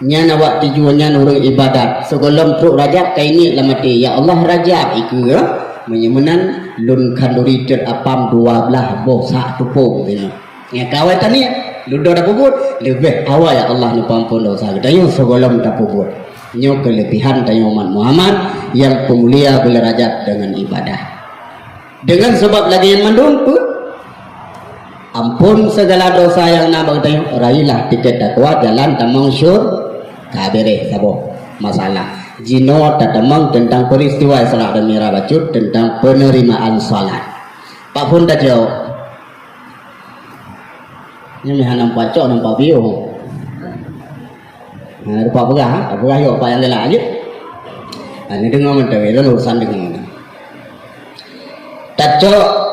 nya nawak tujuannya nurung ibadat sebelum truk rajab kaini lamati ya Allah rajab iku ya menyemenan lun kanduri ter apam 12 boh sak tupung gitu ya kawai tani ludo dah puput lebih awal ya Allah ni pampun dosa kita sebelum dah puput nyo kelebihan dari umat Muhammad yang pemulia berderajat dengan ibadah dengan sebab lagi yang mendumpu ampun segala dosa yang nak bagi railah tiket takwa jalan tamang syur kabere sabo masalah jino tatamang tentang peristiwa salat dan mira bacut tentang penerimaan salat Pak pun dah jawab ini nampak cok nampak bio lupa pegah yuk Pak yang lelah aja ini dengar menteri itu urusan dengan tacok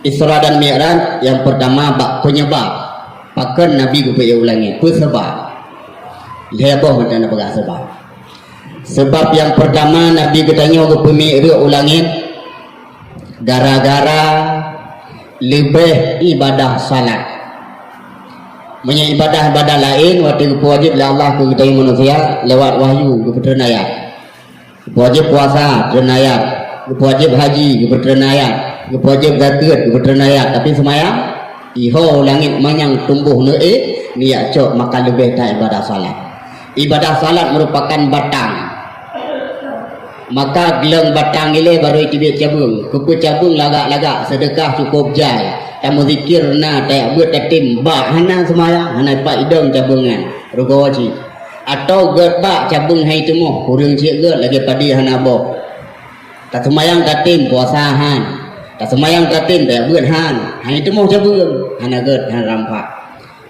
Isra dan Mi'raj yang pertama penyebab pakan Nabi gubaya ulangi sebab heboh macam apa sebab yang pertama Nabi katanya gubaya ulangi gara-gara lebih ibadah salat ibadah lain waktu wajib oleh Allah ke kita manusia lewat wahyu kepada ayat wajib puasa kepada ayat wajib haji kepada ayat wajib zakat kepada ayat tapi semayang iho langit manyang tumbuh niat cok maka lebih tak ibadah salat merupakan batang maka geleng batang ile baru tibit cabung kupu cabung lagak-lagak sedekah cukup jai tamu zikir na tak buat tatim bak hana semaya hana pak idong cabungan rugo wajib atau ged bak cabung hai temu kurang cik ged lagi padi hana bo tak semayang tatim puasahan tak semayang tatim tak buat han hai temu cabung hana ged hana rampak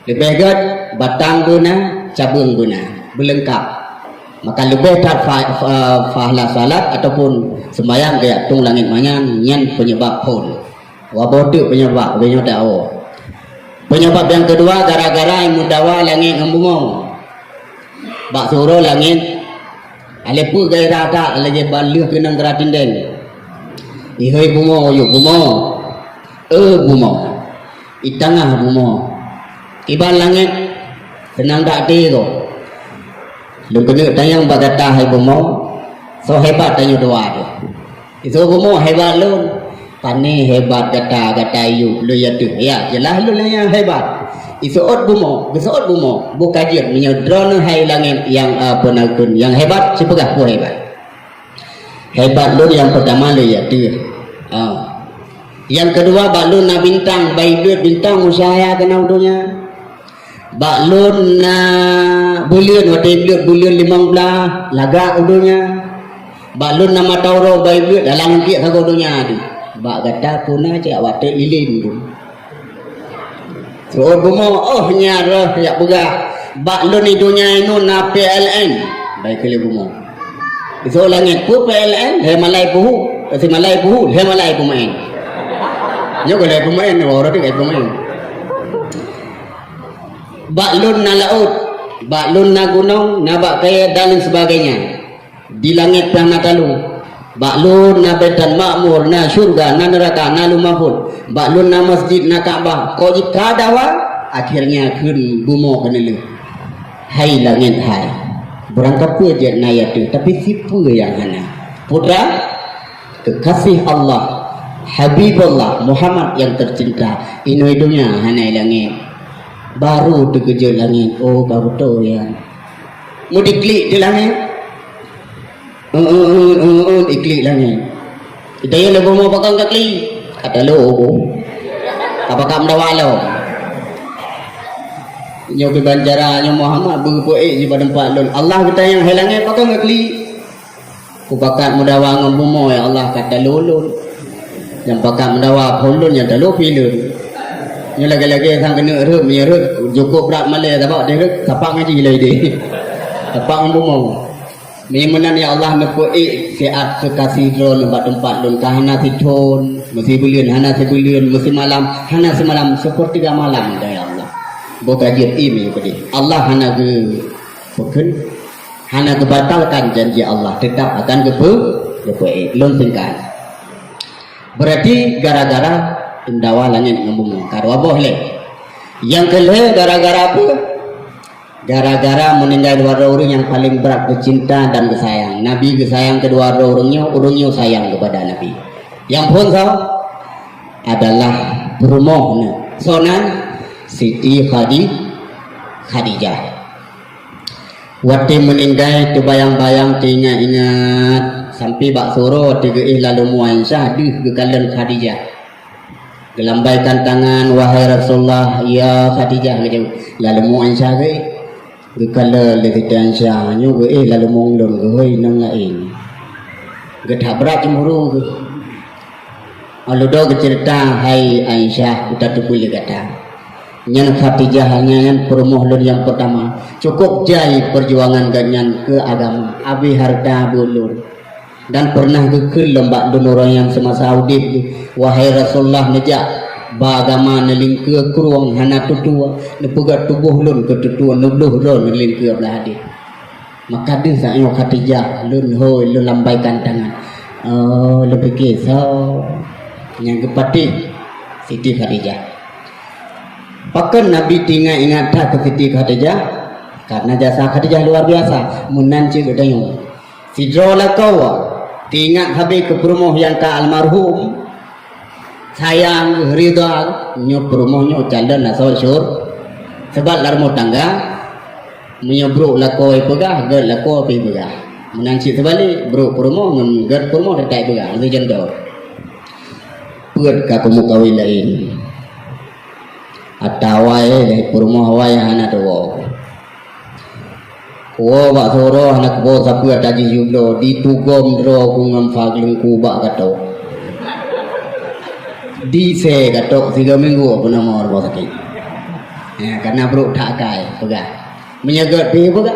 lebih ged batang guna cabung guna berlengkap maka lebih tak fahla salat ataupun sembahyang dia tung langit manyan nyan penyebab pun wabodu penyebab penyebab yang kedua gara-gara yang mudawa langit ngembungong bak suruh langit alepu gairah tak lagi baluh kenang geratin den ihoi bungo yuk bungo bungo itangah bungo kiban langit senang tak tu lu kena tayang bagata hai bomo so hebat tanya doa tu itu bomo hebat lu pani hebat kata yu lu ya tu ya jelas lu yang hebat itu ot bomo bukan dia menyodron hai langit yang penaltun yang hebat si pegah ku hebat lu yang pertama lu ya tu yang kedua balun na bintang bayi bintang usaha kena udunya baklun na bulan waktu bulan 15 lagak udunya baklun na matauro bayi bulan dalam kiat sago udunya tu bak kata puna cak waktu ilin tu so bumo nyara ya buga baklun idunya inu na PLN baik kali bumo so langit pu PLN he malai puhu si malai puhu he malai pumain nyo kali pumain orang tu kai pumain baklun na laut baklun na gunung na bak kaya dan sebagainya di langit yang nak talung baklun na betan makmur na syurga na neraka na lumahun baklun na masjid na Ka'bah kau jika dawa akhirnya kun bumo kenelu hai langit hai berangkat pun je naya tu tapi siapa yang hana putra kekasih Allah Habibullah Muhammad yang tercinta inu hidupnya hana langit baru terkejut langit baru tu ya mau diklik di langit diklik langit kita yang lebih mau pakai klik kata lo apakah mendawalo nyobi banjaranya Muhammad berpuik di pada tempat lun Allah kita yang hilangnya pakai klik ku pakat mudawa ngembumo ya Allah kata lulun yang pakat mudawa pulun yang dalu pilun ni lagi-lagi sang kena rep cukup berat malai tapak dia tapak ngaji lagi dia tapak ngomong memenan ya Allah nepoi siat kekasih drone tempat lun kahana tidon mesti bulian hana sebulian mesti malam hana semalam sepertiga malam ya Allah bokajir ini pedi Allah hana ke bukan hana kebatalkan janji Allah tetap akan kepoi lun singkat berarti gara-gara indawa langit ngembung karwa boleh yang kedua gara-gara apa Gara-gara meninggal dua orang yang paling berat kecinta dan kesayang. Nabi kesayang kedua orangnya sayang kepada Nabi. Yang pun adalah perumohnya Sonan Siti Khadijah. Waktu meninggal terbayang-bayang teringat-ingat sampai bak suruh tiga lalu muansah di kekalan Khadijah. Gelambaikan tangan wahai Rasulullah ya Khadijah gitu. Lalu muansah ke kekalan lekitan syah nyu lalu monglon ke nang lain. Getah berat cemburu ke. Lalu do cerita hai Aisyah udah tupuli kata. Yang Khadijah hanya permohonan yang pertama cukup jai perjuangan ganyan ke agama abi harta bulur dan pernah ke lembak donor yang semasa audit wahai Rasulullah nejak bagama neling ke kruang hana tutua nepegat tubuh lun ke tutua nebluh ron neling ke belah hadir maka dia sayo Khadijah lun hoi lun lambaikan tangan lebih kisah yang kepati Siti Khadijah. Pakan Nabi tinggal ingat tak ke Siti Khadijah karena jasa Khadijah luar biasa menanci gedayung sidrola kau tinggal habis ke perumoh yang ke almarhum sayang ridha nyo perumohnya jalan asal syur sebab larmo tangga menyebruk lakoi pegah gel lakoi pegah menanci sebalik bro perumoh ngger perumoh dekat pegah itu jendor puat ka kumukawin lain atawai dari perumahan awai anak tua. Kau bak soro anak bos sapu ada di jublo di tugom dro kungam fagling kubak kato. Di se kato 3 minggu apa nama orang bos sakit. Karena bro tak kai pegah. Menyagat pi pegah.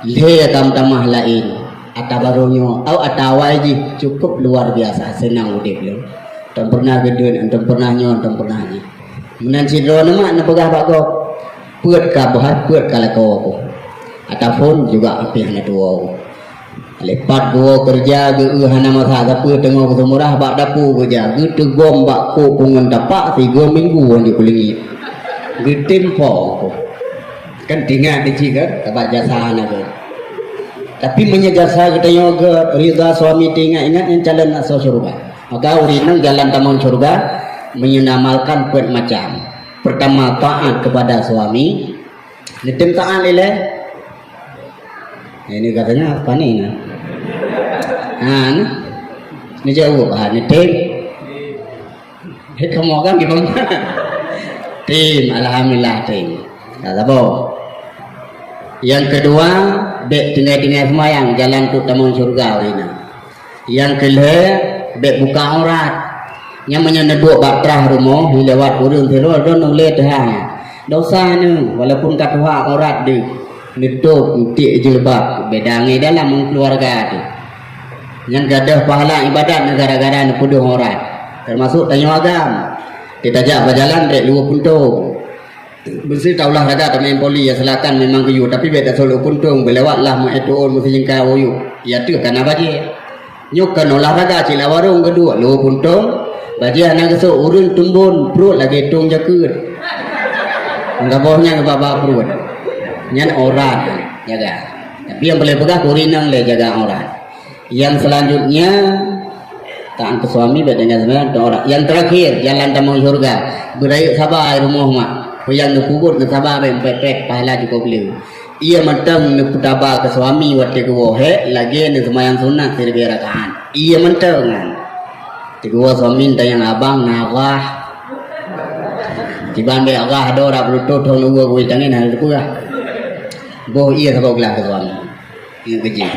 Le tam-tamah lain atabaronyo au atawai ji cukup luar biasa senang udip lo. Tak pernah gedun, tak pernah nyon, tak pernah ni. Menanci drone mak nak pegah bak kau puat ka bahat puat ka lakau aku ataupun juga api hana dua lepat dua kerja ge hana masa apa tengok semurah bak dapu kerja ge tegom bak ko kungan dapak 3 minggu di kulingi ge tempo kan tinggal di cigar ka bak jasa hana ge tapi menyejasa kita yoga ridha suami tinggal ingat yang jalan nak surga maka urinang jalan taman surga menyenamalkan buat macam pertama taat kepada suami nitim taat lele ini katanya apa nih ini jauh nitim kamu kan gimana tim alhamdulillah tim kata boh yang kedua bek tinggal semayang jalan ke taman surga ini yang kedua bek buka aurat yang menyeduk batrah rumah lewat urang terus don le dah dosa ni walaupun katwa aurat di nutup tik jilbab bedangi dalam keluarga tu yang gadah pahala ibadat negara-negara ni puduh aurat termasuk tanya agam kita jak berjalan dek 2 puntung bersih taulah raga tak main poli ya selatan memang kayu tapi beda solo puntung berlewatlah mau etuon mesti jengkau oyu ya tu kan apa je nyuk kan olahraga cila warung kedua 2 puntung bagi anak kesuk urun tumbun perut lagi tung jakut enggak bohnya ke bapak perut nyan aurat jaga tapi yang boleh pegang kurinang le jaga aurat yang selanjutnya taat ke suami bedanya sebenarnya aurat yang terakhir jalan tamu surga berayu sabar rumah mak yang nak kubur nak sabar pepek pahala cukup beliau ia mentang nak putaba ke suami waktu ke wohe lagi nak semayang sunat seribu rakaat ia mentang kan tiga suami tayang abang nawah tiba ambil agah ada orang berutut orang luar gue tangin hal itu lah boh iya sebab gelah ke suami yang kecil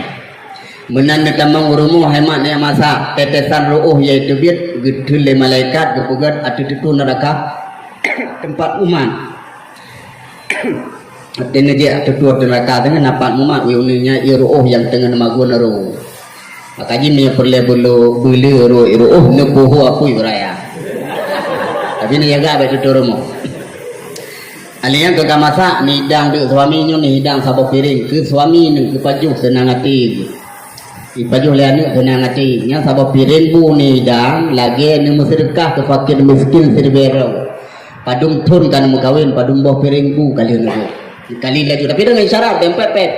menanda tamang urumu hemat yang masa tetesan ruuh yaitu biat gedul le malaikat kepugat atu itu neraka tempat umat artinya dia atu neraka dengan nampak umat wiuninya iruuh yang tengah nama guna ruuh makanya ni perlu beli ruuh nebuhu aku ibraya tapi ni jaga betul turumu alian ke kamasa ni hidang dek suami nyo ni hidang sabuk piring ke suami ni ke pajuh senang hati ipajuh lian senang hati nya sabuk piring bu ni hidang lagi ni sedekah ke fakir miskin serbero padung tun kan mu kawin padung boh piring bu kali ni Kali laju tapi dengan syarat pempet.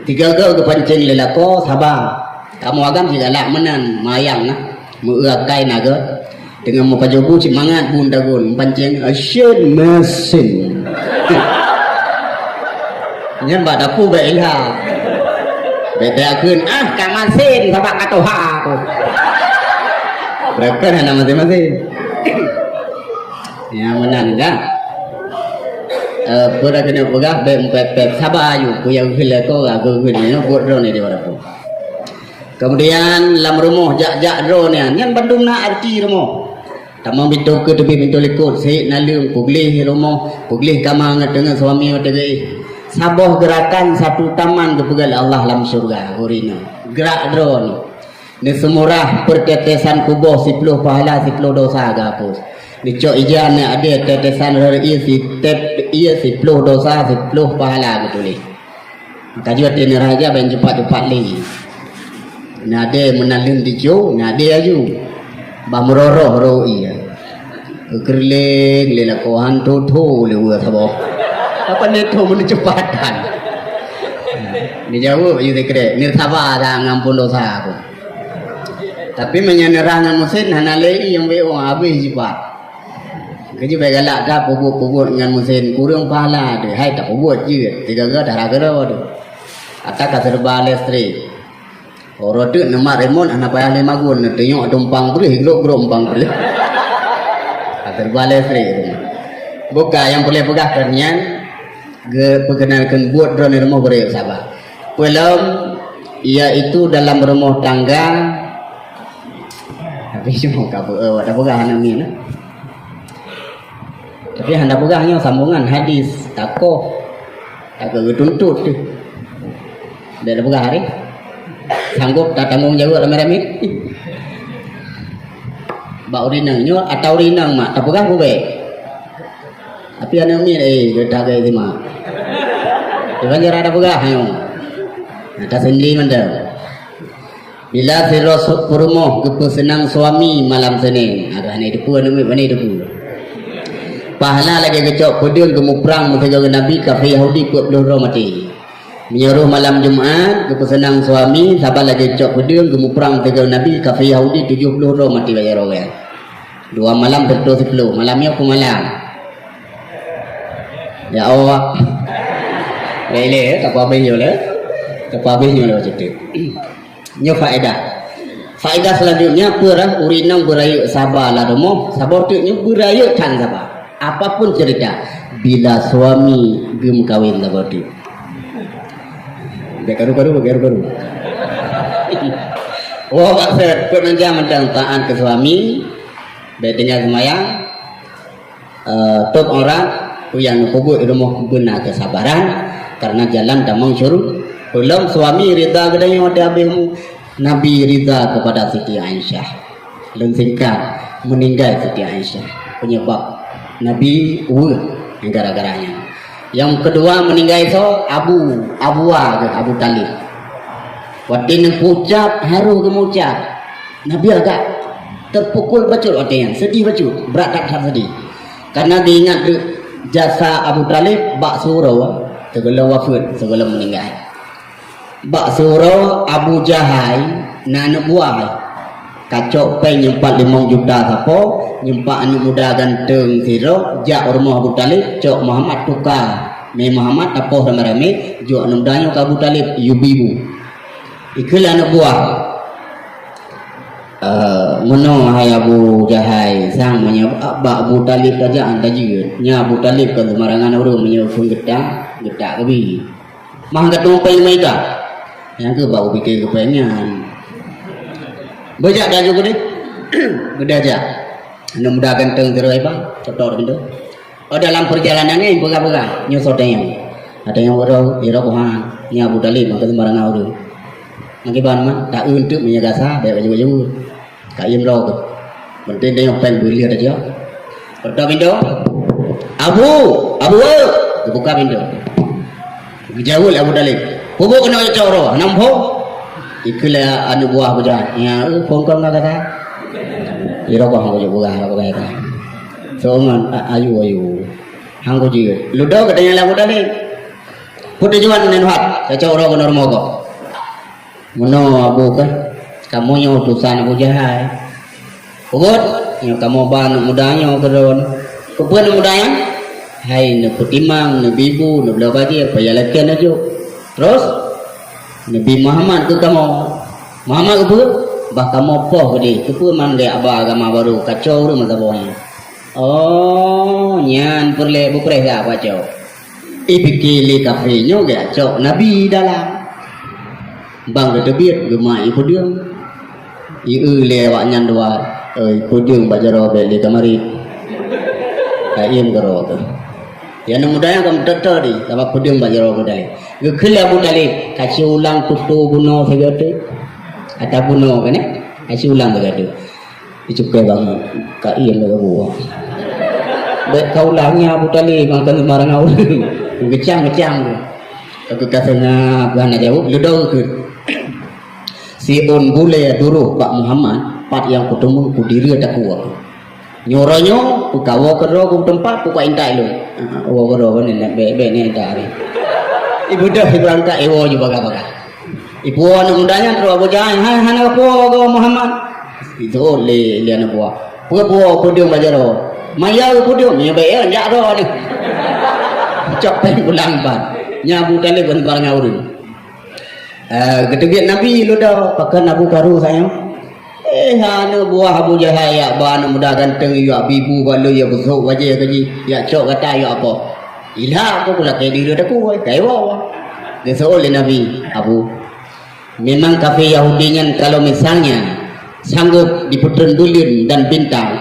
Tiga ke kepancing lelako sabar. Kamu agam juga lak menan mayang nah. Muakai naga dengan mupajobu cimangat bunda gun pancing asyid mesin. Nyen bak dapu baik ilha. Beda kun kamasin sabak katoha aku. Berapa nama masing-masing. Ya menan kan. Pura kena pegah bempet sabar ayu ku yang hilako aku gini no buat drone di barapu. Kemudian lam rumah jak drone yang Bandung na arti rumah. Tamang pintu ke tepi pintu likut si nalung puglih rumah puglih kamang dengan suami tadi. Saboh gerakan satu taman kepegal Allah dalam surga urino. Gerak drone. Ni semurah pertetesan kubur 10 pahala 10 dosa gapus. Ni cok ijan ni ada tetesan ia si 10 dosa 10 pahala betul ni. Kajuat ni raja ben cepat-cepat li. Ni ada menalun dijo, ni ada aju. Bamroroh ro iya. Kerling lela kohan tu le ua sabo. Apa ni tu mun cepatan. Ni jauh you sekre ni sabar dah ngampun dosa aku. Tapi menyenerangan mesin hanalei yang be orang habis cepat. Kerja baik galak dah pupuk dengan mesin kurang pahala dia. Hai tak pupuk je. Tiga darah gera tu. Atak serba listrik. Orang tu nama remote anak payah le magun tengok tumpang boleh grok umpang boleh. Serba listrik. Buka yang boleh pegang kenyan perkenalkan buat drone rumah beri sabar. Belum iaitu dalam rumah tangga. Tapi cuma kabur ada pegang anak ni lah. Tapi hendak pegangnya sambungan hadis takoh tak tuntut tu. Dia ada pegang hari. Sanggup tak tanggung jawab ramai-ramai. Bak urinangnya atau urinang mak tak pegang baik. Tapi anak ni dia dah gaya mak. Dia banyak ada pegang ayo. Tak sendiri mana. Bila siros rumah kepu senang suami malam Senin. Ada ni depu ni depu. Pahala lagi kecok pedul ke perang mengkejar Nabi kafir Yahudi buat peluru mati. Menyuruh malam Jumaat kepu senang suami sabar lagi kecok pedul ke perang mengkejar Nabi kafir Yahudi 70 peluru mati bayar orang. 2 malam betul 10 malamnya aku malam. Ya Allah. Lele tak apa benyo le. Tak apa benyo le cerita. Nya faedah selanjutnya perang urinang berayu sabar lah domo sabar tu nya berayu tan sabar apapun cerita bila suami gem kawin sabar tu karu wah maksud penanja mentang taat ke suami betenya semayang top orang yang kubur rumah benar kesabaran karena jalan tamang syuruh. Belum suami rida gedanya ada abihmu Nabi rida kepada Siti Aisyah. Dan singkat meninggal Siti Aisyah penyebab Nabi gara-garanya. Yang kedua meninggal itu Abu Talib. Waktu yang pucap haru kemucap Nabi agak terpukul betul waktu yang sedih betul berat tak sedih karena diingat jasa Abu Talib bak surau sebelum wafat sebelum meninggal. Bak surau Abu Jahal anak buah kacau pen nyempat 5 juta siapa nyempat anak muda ganteng siro jak rumah Abu Talib cok Muhammad tukar me Muhammad apa ramai-ramai jok anak mudanya ke Abu Talib yubibu ikut anak buah menong hai Abu Jahal sang menyebab Abu Talib saja anda juga nya Abu Talib ke semarangan orang menyebut getak kebi mah ketua pen mereka yang ke bau pikir kepengen bejak dah juga ni gede aja anak muda ganteng terus bang cetor gitu dalam perjalanannya pegang-pegang nyosotnya ada yang orang irokohan ni Abu Talib maka sembarang orang akibat mah tak untuk menyegasa baik baju-baju kaim lo tu penting dia pen beli ada dia pada pintu Abu buka pintu jauh Abu Talib Bubu kena coro, nampo. Ikulah anu buah bujan. Ya, pongkong kata. Iro kau buah apa kata. Soalnya ayu. hang ko ji lu do katanya la muda ni put juan nen hat cacau ro kono mo ko mono abu kan kamu nyo utusan Abu Jahal ubut nyo kamu ban mudanya keron kepuan mudanya hai ne putimang ne bibu ne bela bagi apa ya lakian aja terus Nabi Muhammad ke kamu Muhammad ke bah kamu poh di kepuan man gaya abah agama baru kacau tu masa bawahnya oh nyan perle bupre ga apa cau ipikili kafenyo gaya cau Nabi dalam bang dah tebiat gemai podium iu lewat nyan dua podium bajaro beli kamari kaim karo tu ya namudaya kam doktor di apa podium bajaro budai gekhla budai kasih ulang putu buno segede ada buno kan kasih ulang segede itu ke bang kaim le buah baik kau ulangnya budai makan marang au gecang-gecang aku katanya bukan jauh ludo ke si on bule dulu Pak Muhammad pat yang ketemu ku diri ada kuat nyoronyo ku kawo kero ku tempat ku intai lu wo kero ni be ni dari ibu dah berangkat ewo juga baga ibu anu mudanya terus Abu Jahal hana ku Muhammad itu le anak buah buah podium bajaro maya podium ya be ya ro ni cok pen ulang ban nyabu tali ban barang ngawur ketebiat Nabi lu dah pakai Abu Karu sayang hana buah Abu Jahal ya bana muda ganteng ya bibu balu ya busuk wajah kaji ya cok kata ya apa ilah aku pula kayak diri aku kayak wawa dia oleh Nabi Abu memang kafe Yahudinya kalau misalnya sanggup diputren dulin dan bintang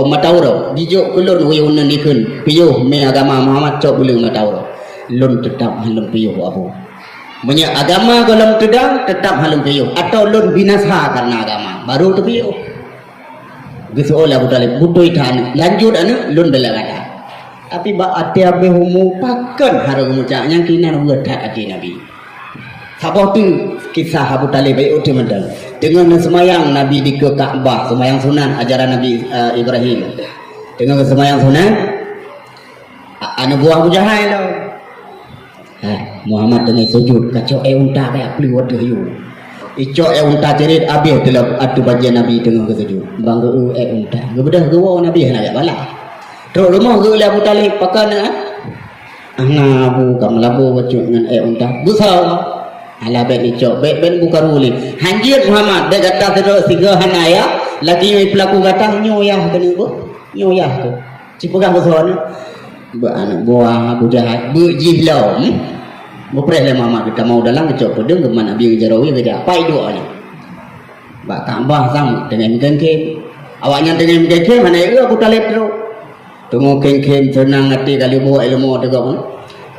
matauro dijuk kulun wiyunan dikun piyuh me agama Muhammad cok belum matauro lun tetap halum piyuh Abu punya agama golong tedang tetap halum piyuh atau lun binasa karena agama baru tu piyuh geso Abu Talib butuh tan lanjut anu lun bela kata tapi ba ati abe humu pakan harus mucak yang kinan buat hati Nabi sabah tu kisah Abu Talib itu medal dengan semayang Nabi di ke Ka'bah semayang sunan ajaran Nabi Ibrahim dengan semayang sunan anu buah Abu Jahal lo Muhammad dengan sujud kacau unta kayak keluar tu hiu ico unta cerit habis dalam atu bagian Nabi dengan sujud bangga unta gebedah gewa Nabi nak bala terus rumah ke Abu Talib pakan ana Abu kam labu wajud dengan unta besar ala ben ico ben bukan uli hanjir Muhammad dia kata terus tiga hanaya lagi pelaku kata nyoyah kena ko nyoyah tu cipegang besar ni anak buah Abu Jahal berjihlau Mupres lah mama kita mau dalam kecok pedeng ke mana biar jarawi ke dia apa itu ni bak tambah sang dengan kengkem awaknya dengan kengkem mana itu Abu Talib terus tunggu kengkem senang hati kali bawa ilmu tegak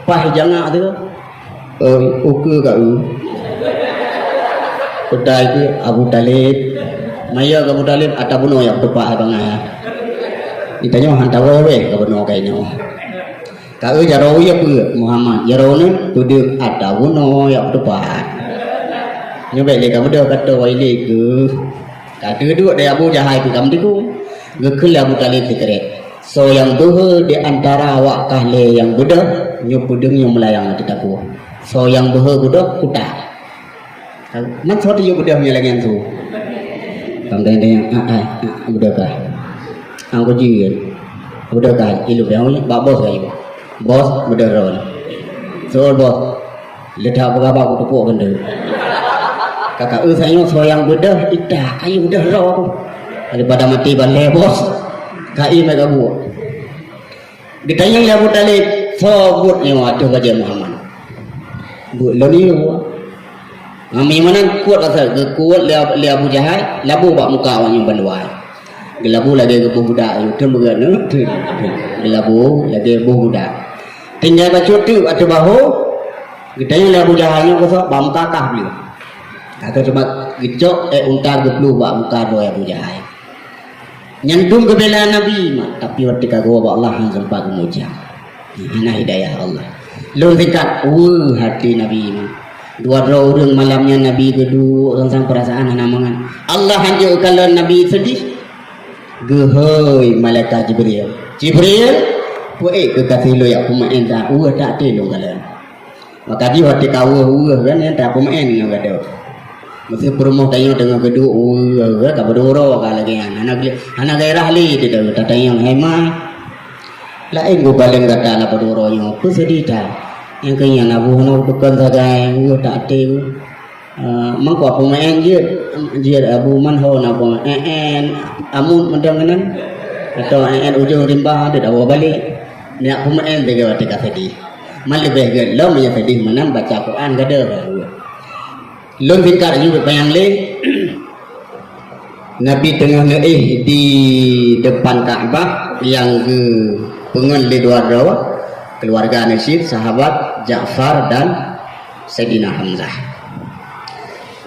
pah jangan tu uke kau kedai ke Abu Talib maya ke Abu Talib atau bunuh yang tepat abang ditanya hantar wewe ke bunuh kayaknya kau jarawi apa Muhammad jarawi tu dia ada bunuh yang tepat nyobek le kamu dah kata waile ke kata dua dari Abu Jahal ke kamu tu gekul Abu Talib sekret so yang dua di antara awak kahle yang bedah nyopudeng yang melayang kita ku so yang dua bedah kuda man so tu bedah melayang tu tandai yang bedah kah aku jian bedah kah ilu yang babos kah bos berderon so bos letak berapa aku tepuk benda kakak saya soyang bedah ita kayu bedah roh daripada mati balai bos kai mereka buat ditanya Abu Talib so buat ni waktu baca Muhammad buat loni Mami mana kuat rasa kuat le Abu Jahal labu bak muka awak yang banduai gelabu lagi ke budak itu bergana gelabu lagi budak tinggal baca tu atau bahu ditanya le Abu Jahalnya kosok bam kakah beliau kata cuma gecok untar geplu bak muka doa Abu Jahal nyantum kebelaan Nabi tapi ketika gua Allah yang sempat mengucap ana hidayah Allah lu tingkat hati Nabi dua orang malamnya Nabi kedua tentang perasaan namangan Allah hanjur kalau Nabi sedih gehoy malaikat Jibril Puai ke kasih lo ya pemain tak tak ada lo kalau. Maka dia hati kau kan yang tak pemain yang ada. Mesti promo tayo dengan kedua tak berdua kalau lagi anak daerah li tidak tak yang hema. Lain go balen kata la berdua yang aku sedih dah. Yang kaya nabu nak bukan sagai tak ada. Mangkwa pemain dia abu manho nak amun mendangan atau ujung rimbah dia dah balik. Ni aku main dengan ketika sedih. Malah lebih lom yang sedih mana baca Quran kada. Lom tingkar juga bayang le. Nabi tengah di depan Kaabah yang ke pengen di luar keluarga Nasib, sahabat Ja'far dan Sayyidina Hamzah.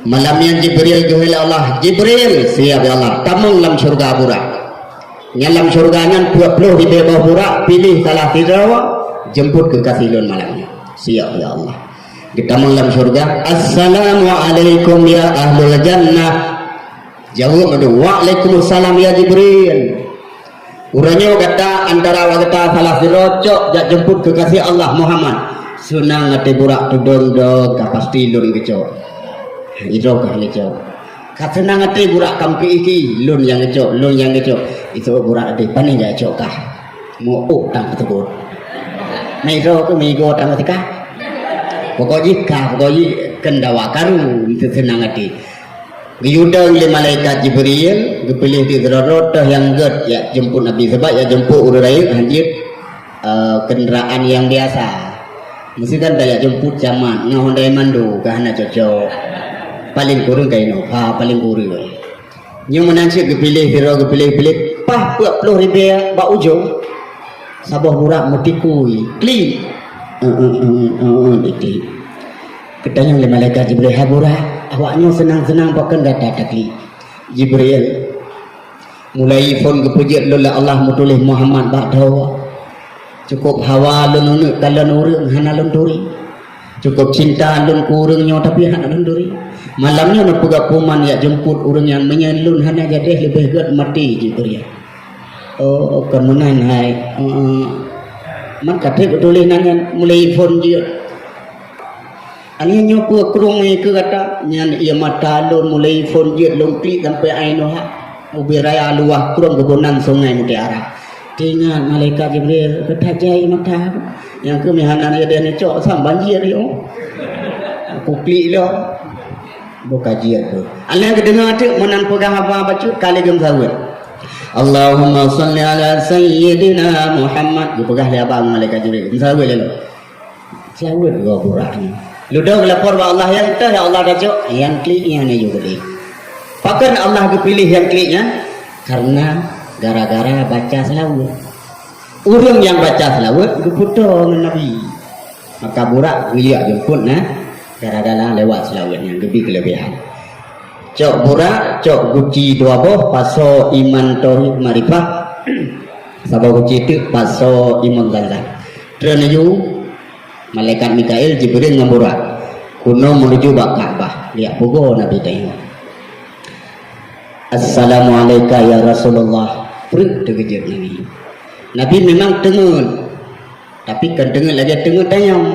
Malam yang Jibril juhil Allah, Jibril siap ya Allah, tamang lam syurga burak. Nyalam syurganya 20 di bawah burak, pilih salah tiga jemput ke kasilun malamnya. Siap ya Allah. Kita malam syurga. Assalamualaikum ya ahlul jannah. Jawab ada. Waalaikumsalam ya Jibril. Uranya kata antara kata salah sirocok jak jemput ke kasih Allah Muhammad. Sunang ngati burak tudung dog pasti lun kecok. Itu kah kecok. Senang hati burak kampi iki lun yang ngecok itu burak di pani gak cok kah mau tang tegur mero ke migo tang tika pokoknya kendawa karu itu senang hati diundang oleh malaikat Jibril dipilih di rota yang ged ya jemput Nabi sebab ya jemput urai hadir kendaraan yang biasa mesti kan daya jemput zaman ngahondai mandu kahana cocok paling kurang kaino paling kurang yang menansi kepilih pah 20 ribu ba ujung sabah burak mutikui kli itu ketanya oleh malaikat Jibril habura awaknya senang-senang pakai gata takli Jibril mulai pun kepujit lola Allah mutulih Muhammad ba'dawa cukup hawa lun kalan urang hana lun duri cukup cinta lun kurangnya tapi hana lun duri malamnya nak pegak puman ya jemput orang yang menyalun hanya jadi lebih gad mati Jibril. Oh kemudian hai maka dia betul nanya mulai phone dia. Ani nyopo kurung ke kata nyan ia mata lun mulai phone dia longkli sampai aino ha ubiraya luah kurung kebonan sungai mutiara. Tinggal malaikat Jibril ketajai mata yang kemihanan dia ni cok sam banjir yo. Aku klik lo buka jiat tu. Allah kedengar tu menan pegang apa baca kali gem sawit. Allahumma salli ala sayyidina Muhammad. Dia pegang dia abang malaikat Jibril. Gem sawit le. Sawit gua buraknya. Lu dah lapor wa Allah yang tah ya Allah dah cok yang kliknya ni juga dia. Pakan Allah kepilih yang kliknya karena gara-gara baca selawat. Orang yang baca selawat diputar dengan Nabi. Maka burak dia jemput nah. Gara-gara lewat selawatnya lebih kelebihan. Cok burak, cok guci dua boh, paso iman tauhid marifah, sabah guci itu paso iman zanzan. Terus malaikat Mikail Jibril ngamburak, kuno menuju Ka'bah. Lihat pugo Nabi tengok. Assalamualaikum ya Rasulullah. Perut terkejut Nabi. Nabi memang tengun, tapi kan tengun lagi tengun tayang.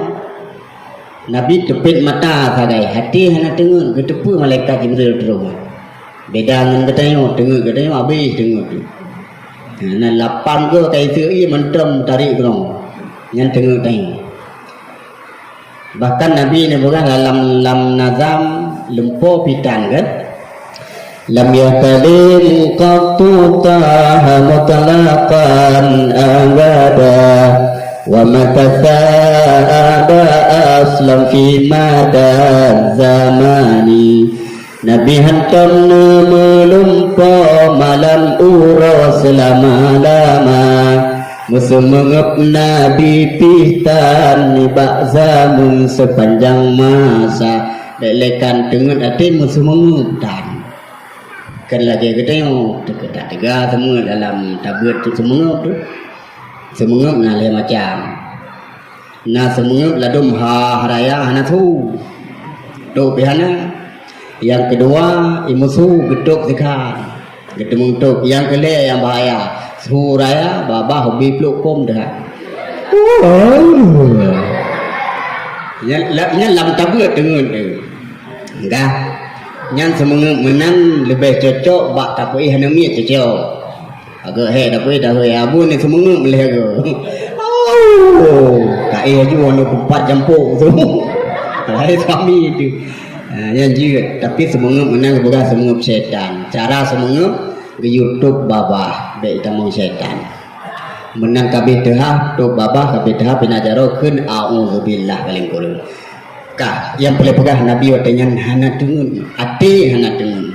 Nabi tepit mata sagai hati hana tengok ketepu malaikat Jibril terus. Beda dengan ketengok habis tengok tu. Hana lapang ke kai sui mentrem tarik kerong. Yang tengok. Bahkan Nabi ni bukan dalam nazam lempo pitan kan. Lam yakalim qattu taha mutlaqan abada wa makatha aslam fi mada zamani Nabi hantam melumpa malam ura selama-lama musuh mengep Nabi pitan nibak zaman sepanjang masa lelekan dengan hati musuh mengutan kan lagi kita yang tegak semua dalam tabut tu semua ngalih macam na semua ladum haraya hana tu tu pihana yang kedua imusu geduk sekan gedung tuk yang kele yang bahaya suraya babah hobi peluk kom dah Nya lam tabut dengan enggak nyan semua menang lebih cocok bak tapi hanami cocok agak tapi dah abun ni semua meleh ke kai aja warna 4 jampuk tu hai kami itu yang juga tapi semua menang bukan semua syaitan cara semua ke YouTube babah baik tamu syaitan menang kabeh dah tu babah kabeh dah pinajaro keun auzubillah paling kurang kah yang boleh pegang Nabi watanya hana dengun ati hana dengun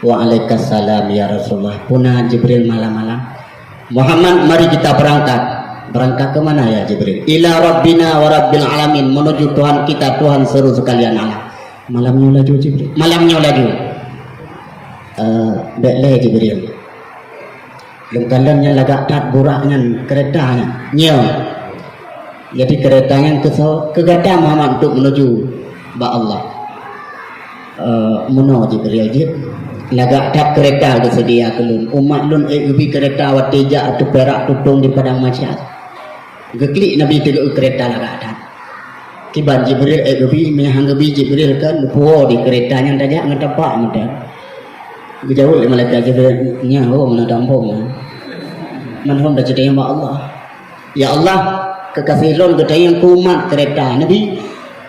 waalaikumsalam ya Rasulullah punah Jibril malam-malam Muhammad mari kita berangkat ke mana ya Jibril ila rabbina wa rabbil alamin menuju Tuhan kita Tuhan seru sekalian alam malamnya laju Jibril bekle Jibril lengkalannya lagak tat buraknya keretanya nyel jadi keretanya kegata Muhammad untuk menuju ba Allah mono Jibril je lagak tat kereta kesedia kelun umat lun ubi kereta watija atau perak tutung di padang masyad geklik Nabi tegak kereta lagak tat kiban Jibril ubi mehang ubi Jibril kan puo di keretanya tajak ngetepak mudah jauh le malaikat Jibril nya ho mana tampung manhum dah cerita sama Allah ya Allah kekasih lon ketayang kumat kereta Nabi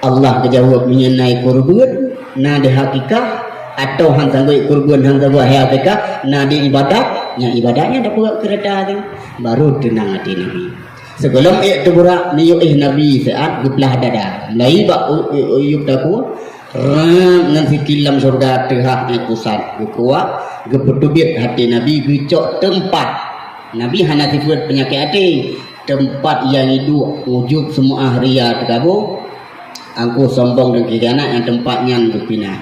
Allah kejawab menyenai kurban na di hakikah atau hang sanggui kurban hang sanggui hakikah na di ibadat nya ibadahnya dah buat kereta tu baru tenang hati Nabi sebelum itu burak niuh Nabi saat geplah dada mulai bak uyuk daku dengan sikilam surga tehak naik pusat gekuat gepetubit hati Nabi gecok tempat Nabi hana sifat penyakit hati tempat yang hidup wujud semua ahriya terkabur aku sombong dan kira yang tempatnya berpindah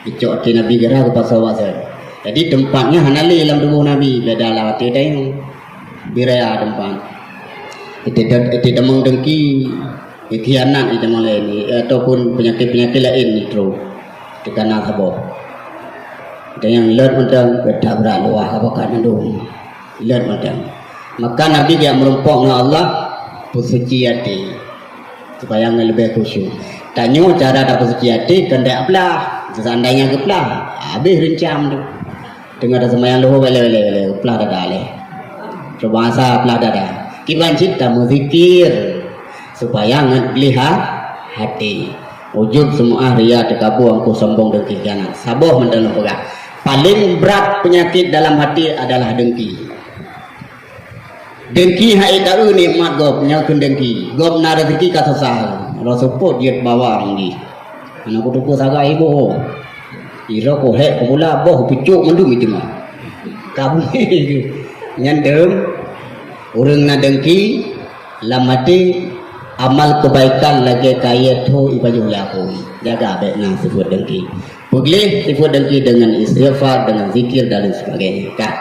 icok hati Nabi gerah ke pasal wasar jadi tempatnya hanali dalam tubuh Nabi beda lawat itu yang biraya tempat itu demang dengki khianat itu mulai ini ataupun penyakit-penyakit lain ni terus tekana sabah dan yang ler mentang beda berat luah apa kan itu ler mentang maka Nabi dia merumpok dengan Allah bersuci hati supaya lebih khusyuk tanya cara dapat bersuci hati kendak belah seandainya ke belah habis rencam tu dengar ada semayang luhu bele belah dada leh coba asa belah dada kiban cipta muzikir supaya lihat hati wujud semua ria terkabur angku sombong dan kikhianat saboh mendalam pegang paling berat penyakit dalam hati adalah dengki hai tahu nikmat gob nyakun dengki gob na rezeki kata sah rasuput dia bawang di anak kutuku saga ibu ira ko he ko pula boh pucuk mendung itu mah kamu nyandem urang na dengki lamati amal kebaikan lagi kaya tu ibaju laku jaga baik nang sifat dengki boleh sifat dengki dengan istighfar dengan zikir dan sebagainya kan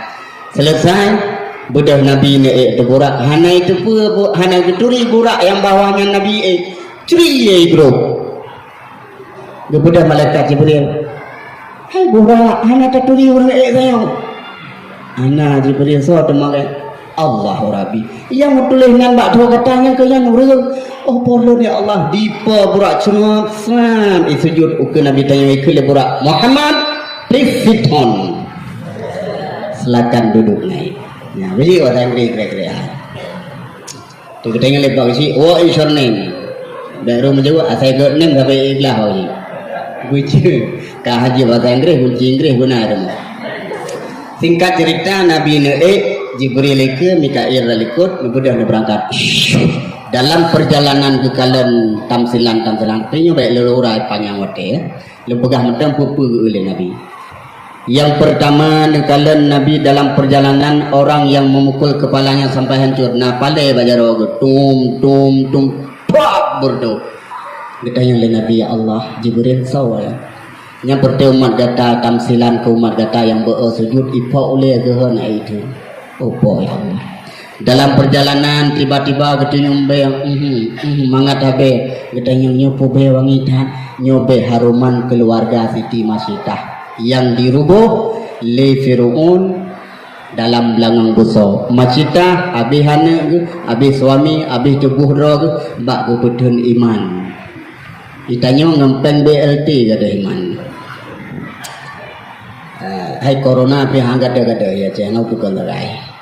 selesai bedah Nabi ni burak hana itu pun hana keturi burak yang bawahnya Nabi curi bro bedah malaikat Jibril hai burak hana keturi orang saya hana Jibril so temangan Allah Rabbi yang tulis dengan bak dua katanya ke yang urang oh boleh ya Allah dipa burak cengok san sujud ke Nabi tanya ke burak Muhammad please sit on silakan duduk naik nah beli orang kira-kira tu kita ingat lepas si what is your name baru menjawab saya got name sampai ikhlas lagi bucu kah haji bahasa Inggris benar singkat cerita Nabi Jibril ke Mikail ikut mudah berangkat dalam perjalanan ke kalian tamsilan tanya baik lelurai panjang waktu lepegah medang pupu oleh Nabi yang pertama kalian Nabi dalam perjalanan orang yang memukul kepalanya sampai hancur nah pandai bajaro tum pap berdo ditanya oleh Nabi ya Allah Jibril sawal yang umat data tamsilan ke umat data yang bersujud ipa oleh gehana itu oh boy Allah dalam perjalanan tiba-tiba kita nyombe yang mangat habe kita nyopo be wangitan nyobe haruman keluarga Siti Masyidah yang dirubuh li Fir'aun dalam belangang buso macita habis hana ke habis suami habis tubuh roh ke bak ke petun iman ditanya ngempeng BLT kada iman hai corona pi hang kada ya channel tukar lerai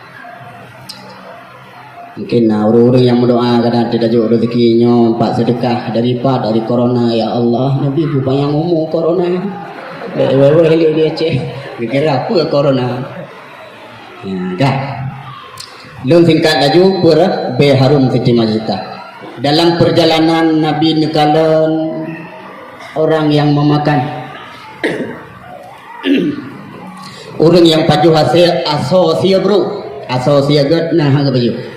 mungkin orang-orang yang berdoa kadang tidak jauh rezekinya pak sedekah dari corona ya Allah Nabi rupanya ngomong corona wewe dia cek kira apa corona ya dah lun singkat laju pura be harum Siti Majita dalam perjalanan Nabi nekalan orang yang memakan orang yang paju hasil asosia bro asosia gad nah hang baju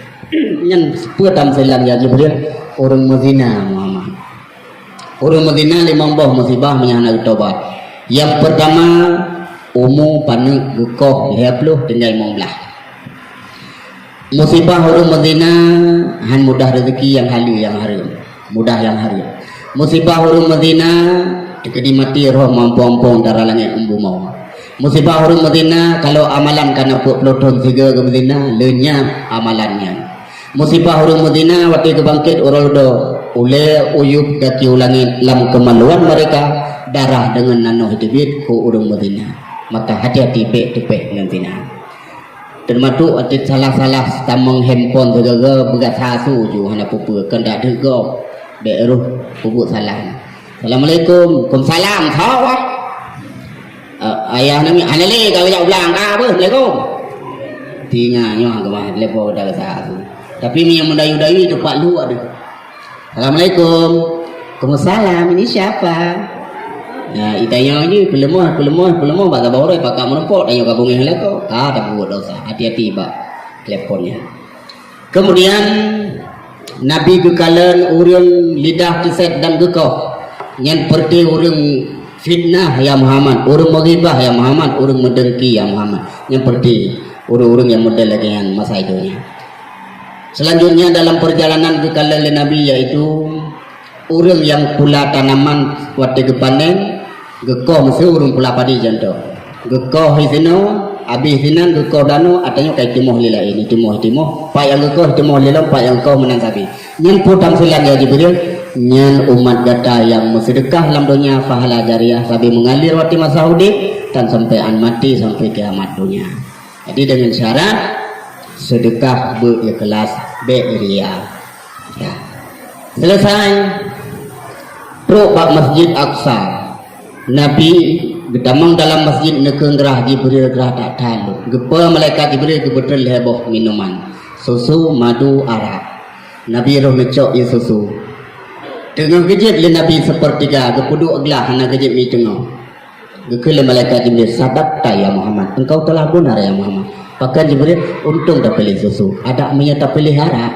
nyan putam selang ya Jibril orang Madinah Muhammad orang Madinah limang bah musibah menyana tobat yang pertama umu panik gekoh 20 tinggal 15 musibah orang Madinah han mudah rezeki yang halu yang harum mudah yang harum musibah orang Madinah dikedi mati roh mampu-mampu darah langit embu mau musibah orang Madinah kalau amalan karena pelotong tiga ke Madinah lenyap amalannya musibah orang Madinah waktu kebangkit orang do ule uyub kaki ulangin lam kemaluan mereka darah dengan nano hidupit ku orang Madinah maka hati-hati pek nantinya termasuk atit salah-salah tamang handphone segaga begat hasu ju hana pupu kenda dego beruh pupu salam Assalamualaikum salam sawah ayah nami anale kau jak ulang apa Assalamualaikum tinganya kemah lepo dah sahasu tapi yang mendayu-dayu itu Pak Lu ada. Assalamualaikum. Waalaikumsalam. Ini siapa? Ya, itanya ini pelemah bahasa Bawrai pakai menempok tanya gabung yang leko. Tak buat dosa. Hati-hati Pak teleponnya. Kemudian Nabi kekalan urang lidah kiset dan gekoh. Yang perti urang fitnah ya Muhammad, urang maghibah ya Muhammad, urang mendengki ya Muhammad. Yang perti urang-urang yang model lagi yang masa hidupnya. Selanjutnya dalam perjalanan kekalan Nabi yaitu orang yang pula tanaman waktu kepanen gekoh mesti orang pula padi janto gekoh isino habis sinan gekoh dano atanya kayak timoh lila ini timoh pak yang gekoh timoh lila pak yang kau menang sapi nyen putam silang ya Jibril nyen umat gata yang bersedekah dalam dunia pahala jariah sabi mengalir waktu masa hidup dan sampai an mati sampai kiamat dunia. Jadi dengan syarat sedekah berikhlas beria. Ya. Selesai pro pak Masjid Aqsa. Nabi gedamang dalam masjid nekengrah Jibril gerah tak talu. Gepa malaikat Jibril kebetul heboh minuman. Susu madu arak. Nabi roh ngecok ya susu. Tengah kejut le Nabi sepertiga gepuduk gelah hana kejut mi tengah. Gekele malaikat Jibril sadaqta ya Muhammad. Engkau telah benar ya Muhammad. Pakai Jibril untung dah pilih susu. Ada menyata pilih arak.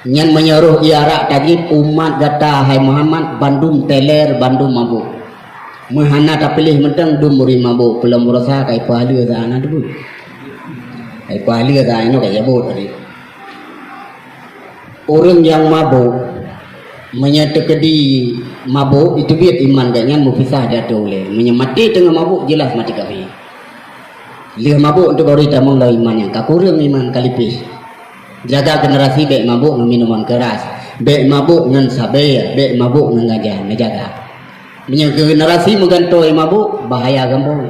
Nyan menyuruh iarak tadi umat kata hai Muhammad Bandung teler Bandung mabuk. Mahana tak pilih mentang dum muri mabuk belum merasa kai pahala dah anak tu. Kai pahala dah ini kai jabut tadi. Orang yang mabuk menyata kedi mabuk itu biar iman kayaknya mupisah dia tu boleh. Menyamati tengah mabuk jelas mati kami. Lihat mabuk untuk baru kita mula iman yang kakurang iman kalipis. Jaga generasi baik mabuk dengan minuman keras, baik mabuk dengan sabar, baik mabuk dengan ngajar, menjaga. Punya generasi menggantoi mabuk bahaya kampung.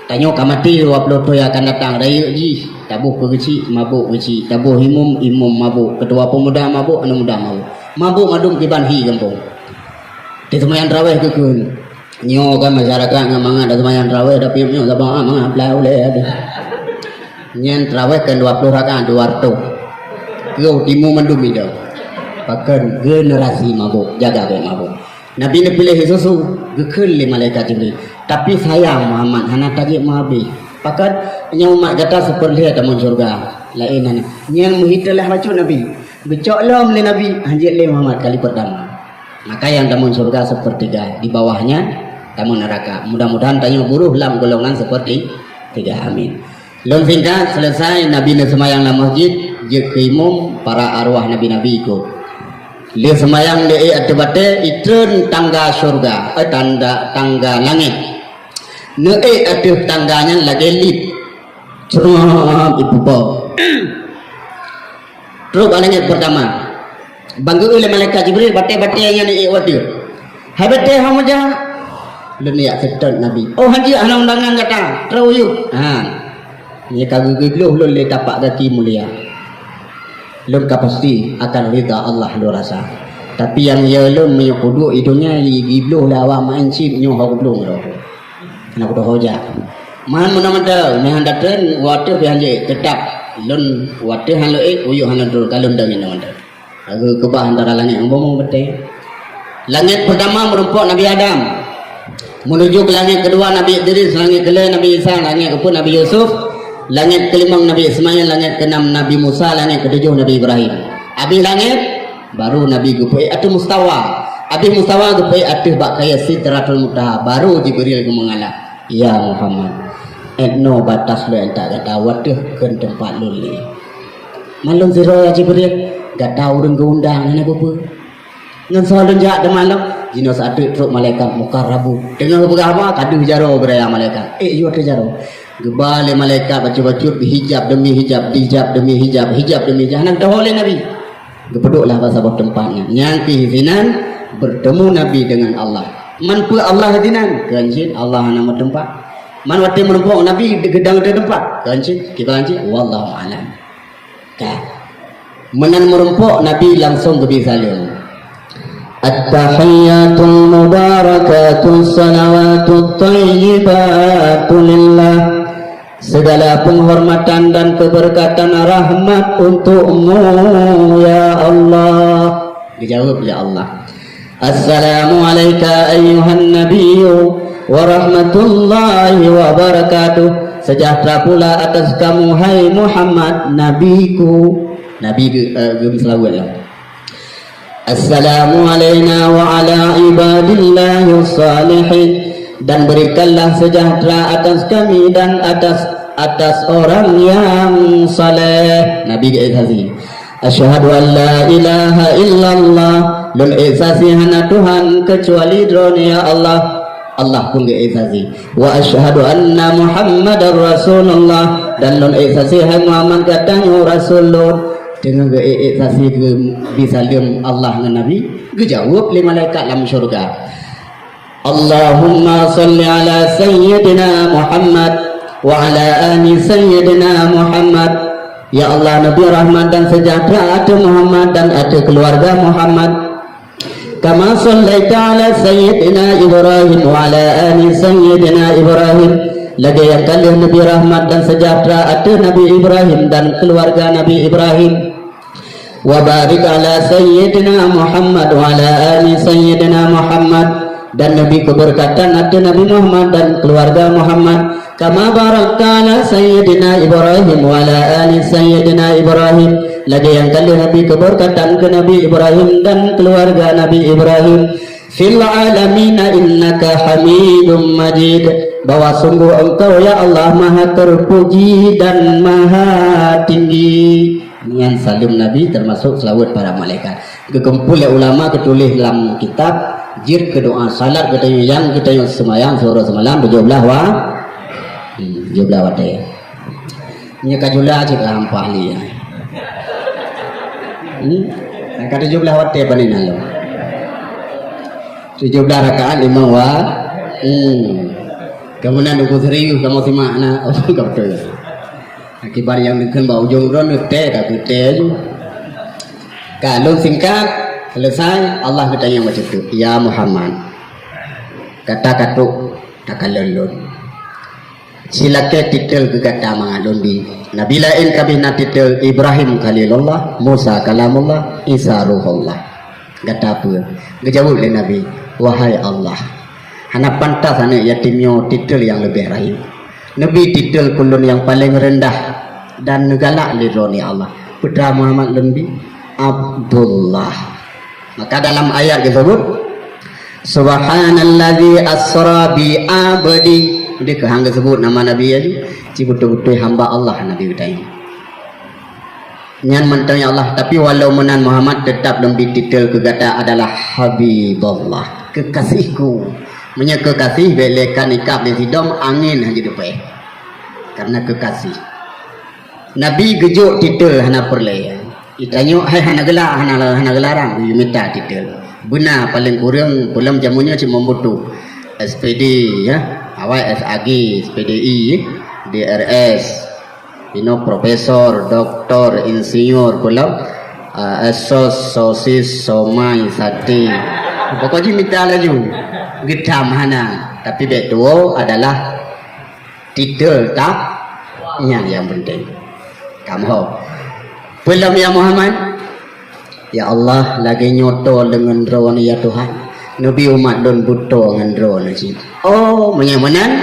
Tanya kamati waplo tu yang akan datang raya ji, tabuh kecil mabuk kecil, tabuh imum mabuk, ketua pemuda mabuk, anak muda mabuk. Mabuk madum kibanhi kampung. Di semayan raweh kekun. Nyo kan masyarakat ngamang ada semayan raweh tapi nyo sabang mang apply oleh ada. Nyen raweh kan 20 rakaat 2 waktu. Kau timu mendumi dah. Pakai generasi mabuk, jaga baik mabuk. Nabi ni pilih susu, gekul le malaikat Jibril. Tapi sayang Muhammad hana tadi mabi. Pakai nyo umat kata seperti ada mun surga. Lain ana. Nyen muhitalah macam Nabi. Becok lom le Nabi, anjir le Muhammad kali pertama. Maka yang tamun surga sepertiga, di bawahnya tamun neraka. Mudah-mudahan tanya buruh lam golongan seperti tiga. Amin. Lom singkat selesai Nabi ni semayang dalam masjid, je keimum para arwah Nabi-Nabi ikut. Dia semayang dia atebate itun tangga surga, tangga langit. Ne atep tangganya lagi lip. Cerap ibu bapa. Terus langit pertama. Bangga oleh malaikat Jibril batai-batai yang ni wadir. Habatai hamaja. Leni ya setan Nabi. Oh haji ana undangan kata. Terus yuk. Ni kagak gebloh lon le tapak kaki mulia. Lon pasti akan rida Allah lo rasa. Tapi yang ya lon mi kudu hidungnya gebloh lah awak main chip nyo hau belum ro. Ana kudu hoja. Man mana-mana ni hendak tren water bi hanje tetap lon water han lo uyuh han dur kalon dah ni mana. Aku kebah antara langit yang bomo betul. Langit pertama merumpuk Nabi Adam. Menuju ke langit kedua Nabi Idris, langit kelima Nabi Isa, langit keempat Nabi Yusuf, langit kelima Nabi Ismail, langit keenam Nabi Musa, langit ketujuh Nabi Ibrahim. Habis langit baru Nabi Gupai atau mustawa. Habis mustawa Gupai atau bak kaya Sidratul Muntaha, baru Jibril mengalah. Ya Muhammad, no batas lo yang tak kata waduh ke tempat lo ni. Malum zero ya Jibril, gak tahu orang keundang ni apa. Ngan soal jahat malam jinos adu truk malaikat mukarrabu dengan berapa kadu jaro beraya malaikat you ada jaro gebale malaikat baju-baju hijab demi hijab demi hijab demi hijab nak dahole Nabi gepeduklah bahasa tempatnya yang kehizinan bertemu Nabi dengan Allah man pu Allah hadinan kanjin Allah nama tempat man wate menumpuk Nabi di gedang di tempat kanjin kita kanjin wallahu alam ka menan merumpuk Nabi langsung ke salim. At-tahiyyatul mubarakatul salawatut thayyibatu lillah. Segala penghormatan dan keberkatan rahmat untukmu ya Allah. Dijawab ya Allah. Assalamu alayka ayyuhan nabiyyu wa rahmatullahi wa barakatuh. Sejahtera pula atas kamu hai Muhammad nabiku. Nabi gem selawat lah. Assalamu alayna wa ala ibadillahi salihin. Dan berikanlah sejahtera atas kami dan atas orang yang saleh. Nabi keisasi asyhadu an la ilaha illallah, lun isasi hana Tuhan kecuali dronia Allah. Allah pun keisasi wa asyhadu anna Muhammadar Rasulullah, dan lun isasi hai Muhammad katanya Rasulullah. Dengan keisasi ke bisalim Allah dengan Nabi kejawab oleh malaikat dalam syurga. Allahumma salli ala sayyidina Muhammad wa ala ali sayyidina Muhammad. Ya Allah, Nabi rahmat dan sejahtera atas Muhammad dan atas keluarga Muhammad. Kama sallaita ala sayyidina Ibrahim wa ala ali sayyidina Ibrahim. Lagi yang kalian Nabi rahmat dan sejahtera atas Nabi Ibrahim dan keluarga Nabi Ibrahim. Wa barik ala sayyidina Muhammad wa ala ali sayyidina Muhammad, dan Nabi keberkatan atas Nabi Muhammad dan keluarga Muhammad. Kama barakta ala sayyidina Ibrahim wa ala ali sayyidina Ibrahim. Lagi yang kali Nabi keberkatan ke Nabi Ibrahim dan keluarga Nabi Ibrahim. Fil alamina innaka hamidum majid. Bahwa sungguh engkau ya Allah maha terpuji dan maha tinggi. Dengan salim Nabi termasuk selawat para malaikat. Kekumpul ulama ketulis dalam kitab jir ke doa salat katanya yang kita yang semayang sore semalam berjumlah wa jumlah wadah. Nya kajula aja hampah li. Kata jumlah wadah panin halo. 17 rakaat 5 wa. Kemudian aku serius kamu simak na apa betul. Akibat yang dikenal bau ujung ron teh tak teh je. Kalau singkat selesai Allah bertanya macam tu. Ya Muhammad, kata katuk tak kalon. Silakan titel ke kata mangalon di. Nabi lain kabina titel Ibrahim Khalilullah, Musa Kalamullah, Isa Ruhullah. Kata apa? Kejawab oleh Nabi, wahai Allah, hana pantas hana yatimnya titel yang lebih rahim. Nabi titel kulun yang paling rendah dan galak lironi Allah. Putra Muhammad lebih Abdullah. Maka dalam ayat disebut Subhanalladzi asra bi abdi. Dia kehang sebut nama Nabi aja. Ci betul-betul hamba Allah Nabi kita ini. Nyan mentanya Allah, tapi walau menan Muhammad tetap lebih titel kegata adalah Habibullah, kekasihku. Menyeka kasih belekan ikap di sidom angin haji depai karena kekasih Nabi gejuk titel hana perlaya. Itanya hai hana gelarang you minta titel. Benar paling kurang pulang jamunya cuma butuh SPD ya, awal SAG, SPDI, DRS, profesor, doktor, insinyur pulang esos, sosis, somai, sate. Pokoknya minta laju. Gedam hana. Tapi betul adalah titel tak yang penting. Kamu belum ya Muhammad? Ya Allah lagi nyoto dengan drone ya Tuhan. Nabi umat don buto dengan drone sih. Oh, menyamanan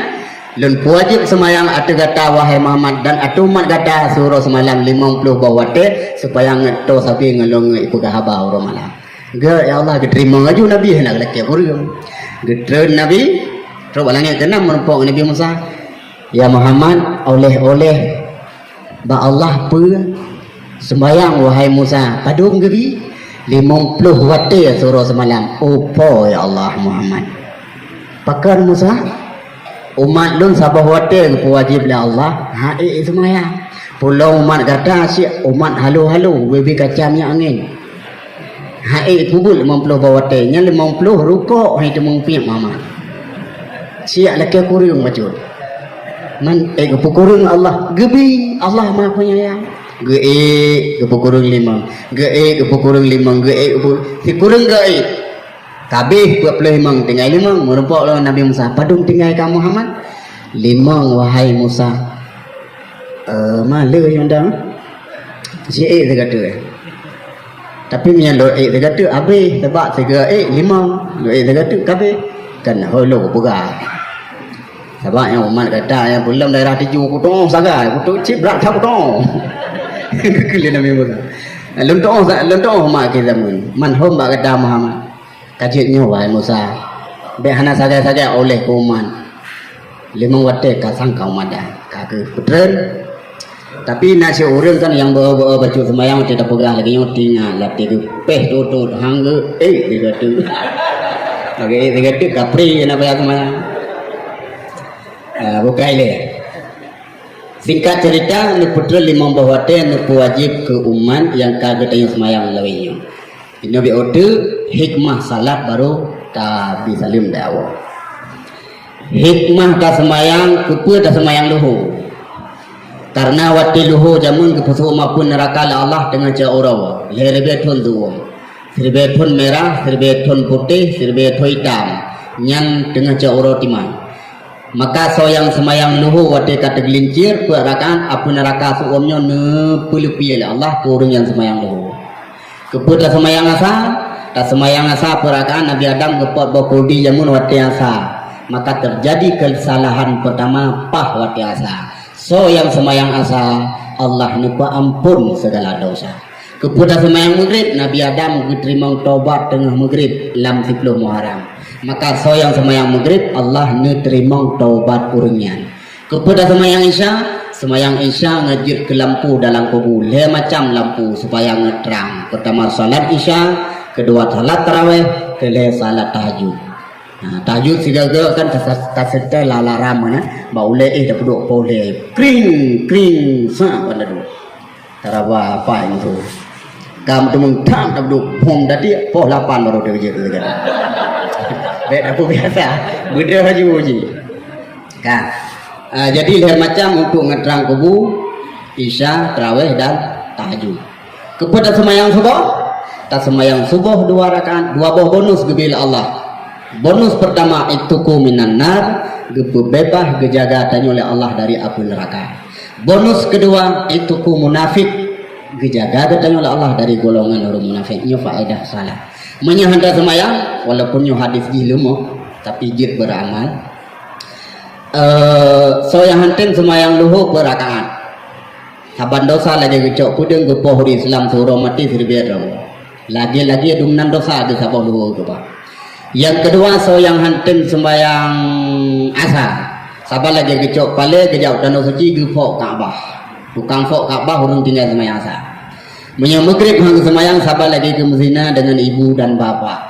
dan wajib semayang atu kata wahai Muhammad dan atu umat kata suruh semalam 50 bawate supaya ngeto sapi ngelong iku kahaba uro malam. Ge ya Allah diterima ngaju Nabi hendak laki kurang. Gedre Nabi terus balangnya kena menumpuk Nabi Musa. Ya Muhammad oleh ba Allah pe sembayang wahai Musa padung gebi 50 wate suruh semalam. Opo ya Allah Muhammad. Pakan Musa umat lun sabah wate wajib la Allah. Hai sembayang. Pulau umat kata si umat halu-halu webi kacamnya angin. Hai kubul 50 bawate nya 50 rukuk hai temung piak mama. Siak laki kurung macul. Man kepukurung Allah gebi Allah Maha Penyayang. Kepukurung 5 kepukurung 5 si kurung kabeh 25 tinggal 5 merupak lawan Nabi Musa padung tinggal kamu Muhammad 5 wahai Musa malu yang dah si dia kata tapi punya lo dia kata habis tebak segera 5 lo dia kata kabeh kan holo pegang. Sebab yang umat kata yang belum daerah tuju kutong sagai kutuk cip berat tak kutong. Kekelian Nabi Musa. Lontong umat kita man hom bak kata Muhammad. Kajitnya wahai Musa. Behana sagai-sagai oleh umat. 5 wate kasang kau madah. Kake putren. Tapi nasi orang kan yang bawa baju sembahyang tidak pegang lagi yang tinggal latih peh tutut hangga dia kata. Okey dia kata kapri nak bayar sembahyang. Bukan le. Singkat cerita ni putra 5 bahwate ni wajib ke umat yang kagak tanya semayang lawinya. Nabi order hikmah salat baru ta bisalim dakwah. Hikmah ta semayang kepa ta semayang luhur. Karena wati luhur jamun ke pesu maupun neraka Allah dengan cara orang. Lebih thon dua. Serbe thon merah, serbe thon putih, serbe thon hitam. Nyan dengan cara orang timang. Maka soyang semayang luhur wate kata gelincir perakan apa neraka suamnya ne pulupiel Allah kurung yang semayang luhur. Keputar semayang asa perakan Nabi Adam kepot bokodi jamun wate asa. Maka terjadi kesalahan pertama pah wate asa. Soyang semayang asa Allah nipa ampun segala dosa. Keputar semayang maghrib Nabi Adam diterima taubat tengah maghrib lam 10 Muharram. Maka soyang semayang maghrib Allah nerima taubat urunyan. Kepada semayang Isya ngejir ke lampu dalam kubur. Le macam lampu supaya ngeterang. Pertama salat Isya, kedua salat tarawih, ketiga salat tahajud. Nah, tahajud sigaga kan taseta lalaram na. Ba ule dah duduk boleh. Kring sa pada dulu. Tarawa apa itu? Kam temung tam duduk pom tadi poh 8 baru dia kerja. Baik aku biasa beda haji uji kan jadi lihat macam untuk ngeterang kubu Isya, tarawih dan tahajud. Kepada semayang subuh 2 rakaat 2 buah bonus gebil Allah. Bonus pertama itu minan nar bebas gejaga tanya oleh Allah dari api neraka. Bonus kedua itu munafik gejaga tanya oleh Allah dari golongan orang munafiknya faedah salah. Menyahanda semayang walaupun nyu hadis jilmu tapi jid beramal. So yang hantin semayang luhur berakaat. Saban dosa lagi gecok kudeng ke pohri Islam suruh mati serbiarong. Lagi dumnan dosa di sabah luhur ke pak. Yang kedua so yang hantin semayang asa. Saban lagi gecok pale kejauh danau suci gepok Ka'bah. Tukang fok Ka'bah urung tinggal semayang asa. Menyamughrib hang semayang sabar lagi ke mezina dengan ibu dan bapa.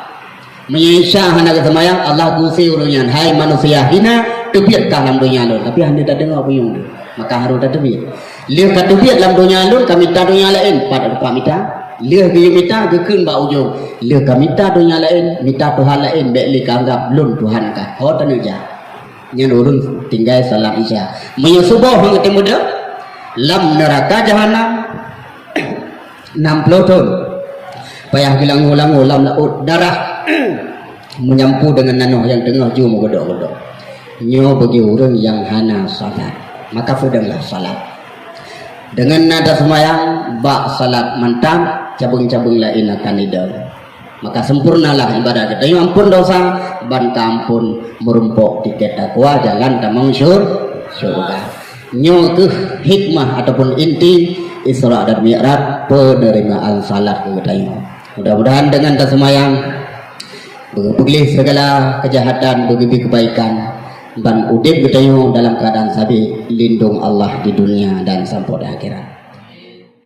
Menyisya hendak ke semayang Allah gusi urunyan. Hai manusia hina tepiat dalam dunia lo. Tapi anda tak dengar apa yang tu. maka harus ada duit. Lihat kata duit dalam dunia lu, kami tak dunia lain pada lupa minta. Lihat ke minta ke kun ba ujung. Lihat kami minta dunia lain, minta Tuhan lain, baik li anggap lun Tuhan kah. Ho tan aja. Nyan urun tinggal salat isya. Menyuh subuh hang ketemu dah. Lam neraka jahanam 60 tahun. Payah hilang-ulang lam laut darah menyampu dengan nanoh yang tengah jum godok-godok. Nyo bagi orang yang hana salat, maka pedanglah salat. Dengan nada semayang bak salat mantap, cabung-cabung lain akan idam. Maka sempurnalah ibadah kita. Yang ampun dosa, ban kampun merumpok tiket takwa, jalan tamang surga. Nyo ke hikmah ataupun inti Isra dan Mi'raj penerimaan salat kita. Mudah-mudahan dengan tersemayang bagi segala kejahatan, bagi kebaikan dan udip kita dalam keadaan sabi lindung Allah di dunia dan sampai di akhirat.